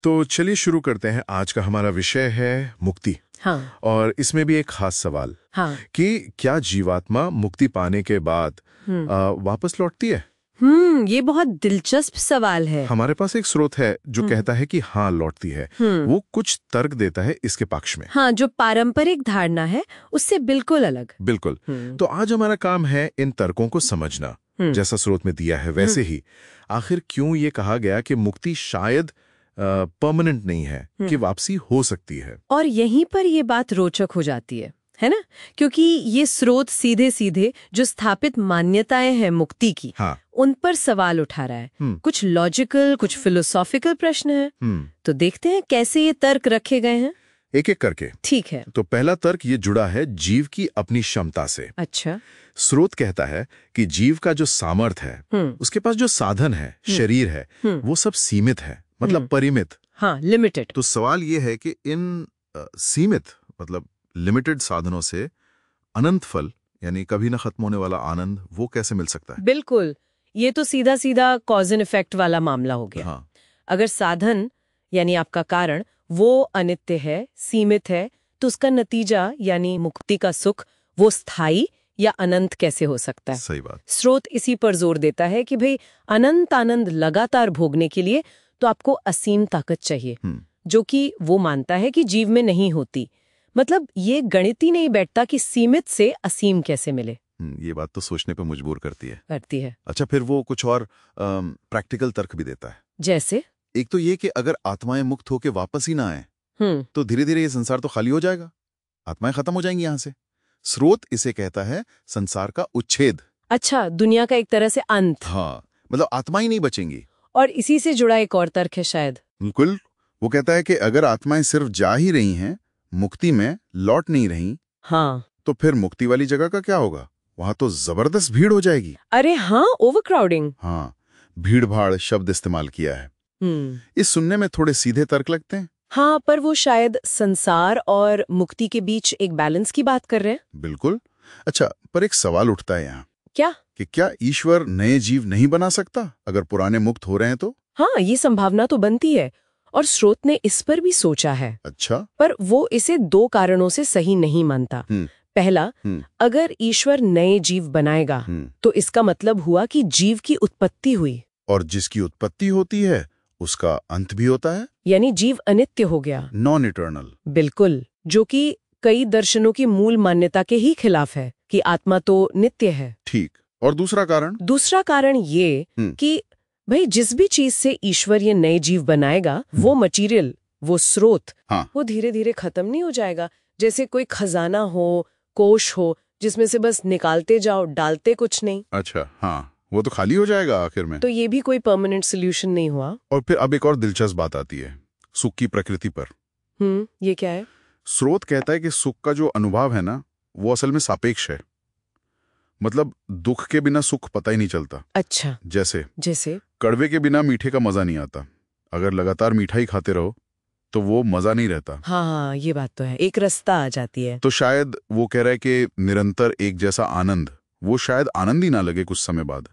तो चलिए शुरू करते हैं। आज का हमारा विषय है मुक्ति। हाँ। और इसमें भी एक खास सवाल हाँ। कि क्या जीवात्मा मुक्ति पाने के बाद वापस लौटती है? ये बहुत दिलचस्प सवाल है। हमारे पास एक स्रोत है जो कहता है कि हाँ, लौटती है। वो कुछ तर्क देता है इसके पक्ष में। हाँ, जो पारंपरिक धारणा है उससे बिल्कुल अलग। बिल्कुल। तो आज हमारा काम है इन तर्कों को समझना। जैसा स्रोत में दिया है वैसे ही आखिर क्यों ये कहा गया कि मुक्ति शायद परमानेंट नहीं है, कि वापसी हो सकती है। और यहीं पर ये बात रोचक हो जाती है ना? क्योंकि ये स्रोत सीधे सीधे जो स्थापित मान्यताएं हैं मुक्ति की, हाँ। उन पर सवाल उठा रहा है। कुछ लॉजिकल, कुछ फिलोसॉफिकल प्रश्न है। तो देखते हैं कैसे ये तर्क रखे गए हैं एक एक करके। ठीक है। तो पहला तर्क ये जुड़ा है जीव की अपनी क्षमता से। अच्छा। स्रोत कहता है कि जीव का जो सामर्थ है, उसके पास जो साधन है, शरीर है, वो सब सीमित है, मतलब परिमित। हाँ, लिमिटेड। तो सवाल ये है कि इन सीमित मतलब लिमिटेड साधनों से अनंत फल यानी कभी ना खत्म होने वाला आनंद वो कैसे मिल सकता है? बिल्कुल, ये तो सीधा सीधा कॉज एंड इफेक्ट वाला मामला हो गया। हाँ। अगर साधन यानी आपका कारण वो अनित्य है, सीमित है, तो उसका नतीजा यानी मुक्ति का सुख वो स्थायी या अनंत कैसे हो सकता है? सही बात। स्रोत इसी पर जोर देता है कि भाई अनंत आनंद लगातार भोगने के लिए तो आपको असीम ताकत चाहिए, जो कि वो मानता है कि जीव में नहीं होती। मतलब ये गणित ही नहीं बैठता कि सीमित से असीम कैसे मिले। ये बात तो सोचने पे मजबूर करती है। अच्छा, फिर वो कुछ और प्रैक्टिकल तर्क भी देता है। जैसे एक तो ये कि अगर आत्माएं मुक्त होके वापस ही ना आए तो धीरे धीरे ये संसार तो खाली हो जाएगा, आत्माएं खत्म हो जाएंगी यहां से। स्रोत इसे कहता है संसार का उच्छेद। अच्छा, दुनिया का एक तरह से अंत। हाँ, मतलब आत्मा ही नहीं बचेंगी। और इसी से जुड़ा एक और तर्क है शायद। बिल्कुल। वो कहता है कि अगर आत्माएं सिर्फ जा ही रही हैं, मुक्ति में लौट नहीं रही, हाँ, तो फिर मुक्ति वाली जगह का क्या होगा? वहां तो जबरदस्त भीड़ हो जाएगी। अरे हाँ, ओवरक्राउडिंग। हाँ, भीड़ भाड़ शब्द इस्तेमाल किया है। इस सुनने में थोड़े सीधे तर्क लगते हैं। हाँ, पर वो शायद संसार और मुक्ति के बीच एक बैलेंस की बात कर रहे हैं। बिल्कुल। अच्छा, पर एक सवाल उठता है यहाँ। क्या? कि क्या ईश्वर नए जीव नहीं बना सकता अगर पुराने मुक्त हो रहे हैं तो? हाँ, ये संभावना तो बनती है और स्रोत ने इस पर भी सोचा है। अच्छा। पर वो इसे दो कारणों से सही नहीं मानता। पहला, अगर ईश्वर नए जीव बनाएगा तो इसका मतलब हुआ कि जीव की उत्पत्ति हुई, और जिसकी उत्पत्ति होती है उसका अंत भी होता है, यानी जीव अनित्य हो गया, नॉन इटर्नल। बिल्कुल, जो कि कई दर्शनों की मूल मान्यता के ही खिलाफ है कि आत्मा तो नित्य है। ठीक। और दूसरा कारण ये कि भाई जिस भी चीज से ईश्वर ये नए जीव बनाएगा वो मटेरियल, वो स्रोत, हाँ। वो धीरे धीरे खत्म नहीं हो जाएगा। जैसे कोई खजाना हो, कोष हो, जिसमें से बस निकालते जाओ, डालते कुछ नहीं। अच्छा, हाँ, वो तो खाली हो जाएगा आखिर में। तो ये भी कोई परमानेंट सोल्यूशन नहीं हुआ। और फिर अब एक और दिलचस्प बात आती है सुख की प्रकृति पर। ये क्या है? स्रोत कहता है कि सुख का जो अनुभव है ना, वो असल में सापेक्ष है। मतलब दुख के बिना सुख पता ही नहीं चलता। अच्छा। जैसे कड़वे के बिना मीठे का मजा नहीं आता। अगर लगातार मीठा ही खाते रहो तो वो मजा नहीं रहता। हाँ, ये बात तो है, एक रास्ता आ जाती है। तो शायद वो कह रहा है कि निरंतर एक जैसा आनंद, वो शायद आनंद ही ना लगे कुछ समय बाद।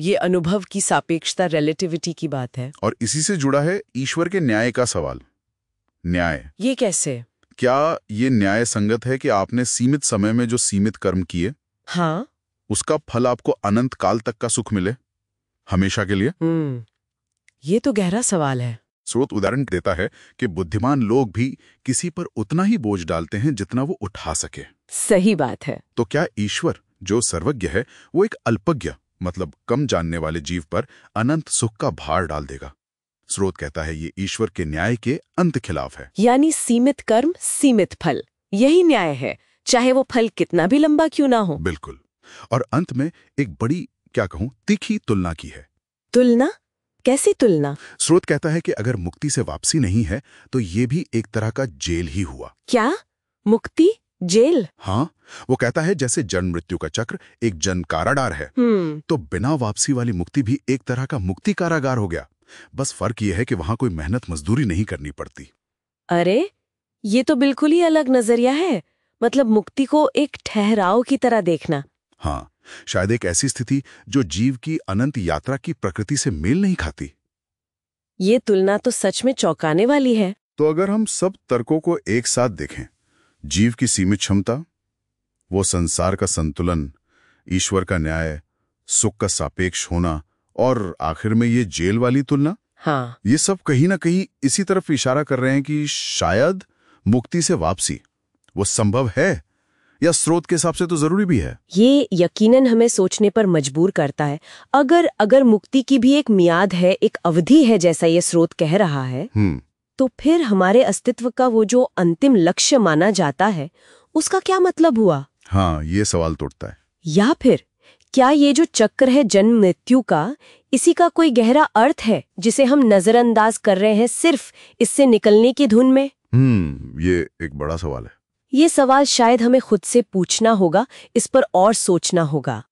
ये अनुभव की सापेक्षता, रिलेटिविटी की बात है। और इसी से जुड़ा है ईश्वर के न्याय का सवाल। न्याय ये कैसे? क्या ये न्याय संगत है कि आपने सीमित समय में जो सीमित कर्म किए, हाँ, उसका फल आपको अनंत काल तक का सुख मिले, हमेशा के लिए? ये तो गहरा सवाल है। स्रोत उदाहरण देता है कि बुद्धिमान लोग भी किसी पर उतना ही बोझ डालते हैं जितना वो उठा सके। सही बात है। तो क्या ईश्वर जो सर्वज्ञ है वो एक अल्पज्ञ मतलब कम जानने वाले जीव पर अनंत सुख का भार डाल देगा? स्रोत कहता है ये ईश्वर के न्याय के अंत खिलाफ है। यानी सीमित कर्म सीमित फल, यही न्याय है, चाहे वो फल कितना भी लंबा क्यों ना हो। बिल्कुल। और अंत में एक बड़ी, क्या कहूं, तीखी तुलना की है। तुलना? कैसी तुलना? स्रोत कहता है कि अगर मुक्ति से वापसी नहीं है तो ये भी एक तरह का जेल ही हुआ। क्या? मुक्ति जेल? हाँ, वो कहता है जैसे जन्म मृत्यु का चक्र एक जन कारागार है, तो बिना वापसी वाली मुक्ति भी एक तरह का मुक्ति कारागार हो गया। बस फर्क यह है कि वहां कोई मेहनत मजदूरी नहीं करनी पड़ती। अरे, ये तो बिल्कुल ही अलग नजरिया है। मतलब मुक्ति को एक ठहराव की तरह देखना। हाँ, शायद एक ऐसी स्थिति जो जीव की अनंत यात्रा की प्रकृति से मेल नहीं खाती। ये तुलना तो सच में चौंकाने वाली है। तो अगर हम सब तर्कों को एक साथ देखें, जीव की सीमित क्षमता, वो संसार का संतुलन, ईश्वर का न्याय, सुख का सापेक्ष होना और आखिर में ये जेल वाली तुलना, हाँ, ये सब कहीं ना कहीं इसी तरफ इशारा कर रहे हैं कि शायद मुक्ति से वापसी वो संभव है, या स्रोत के हिसाब से तो जरूरी भी है। ये यकीनन हमें सोचने पर मजबूर करता है। अगर मुक्ति की भी एक मियाद है, एक अवधि है, जैसा ये स्रोत कह रहा है, तो फिर हमारे अस्तित्व का वो जो अंतिम लक्ष्य माना जाता है, उसका क्या मतलब हुआ? हाँ, ये सवाल तोड़ता है। या फिर क्या ये जो चक्र है जन्म मृत्यु का, इसी का कोई गहरा अर्थ है जिसे हम नजरअंदाज कर रहे हैं सिर्फ इससे निकलने की धुन में? ये एक बड़ा सवाल है। ये सवाल शायद हमें खुद से पूछना होगा, इस पर और सोचना होगा।